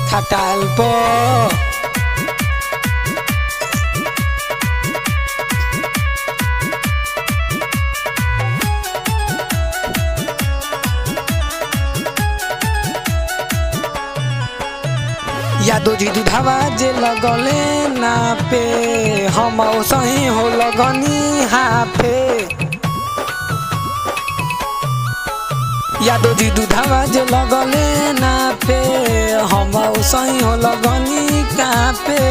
खटाल प यादो जी दूधावा जे लगले ना पे हम सही हो लगनी हाफे यादो जी दूधावा जे लगले ना पे हम सही हो लगनी कापे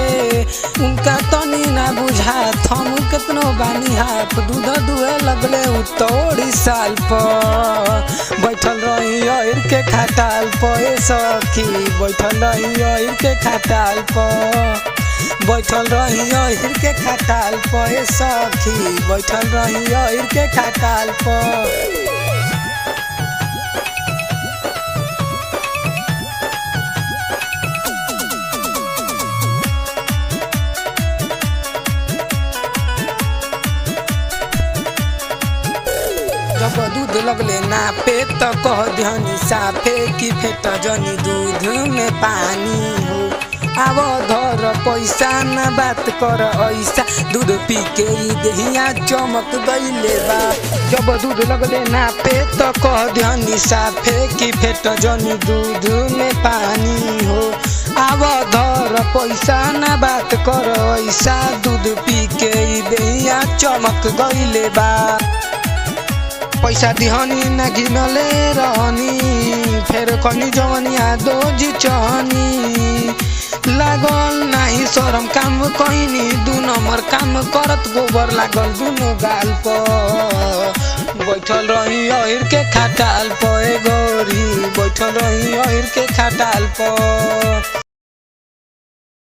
उनका तनी ना बुझा हम कितनो बानी हाफ दूध दुहे लगले उतोड़ी साल पर बैठल रही अहिर के खटाल पे सखी बैठल रही अहिर के खटाल पर बैठल रही अहिर के खटाल पे सखी बैठल रही अहिर के खटाल पर जब दूध लगले ना पे तो कह ध्यानी साफे की फेट जनी दूध में पानी हो आव धर पैसा ना बात कर ऐसा दूध पी के दहिया चमक गईले बा जब दूध लगले ना पे तो कह ध्यानी साफे की फेट जनी दूध में पानी हो आव धर पैसा ना बात कर ऐसा दूध पी के दहिया चमक गईले बा पैसा दिहनी न गिनले रहनी फेर कनी जवनिया दोजी चहनी लागल नाही शरम काम कहनी दू नंबर काम करत गोबर लागल दुनो गाल पर बैठल रही अहिर के खटाल पर गोरी बैठल रही अहिर के खटाल पर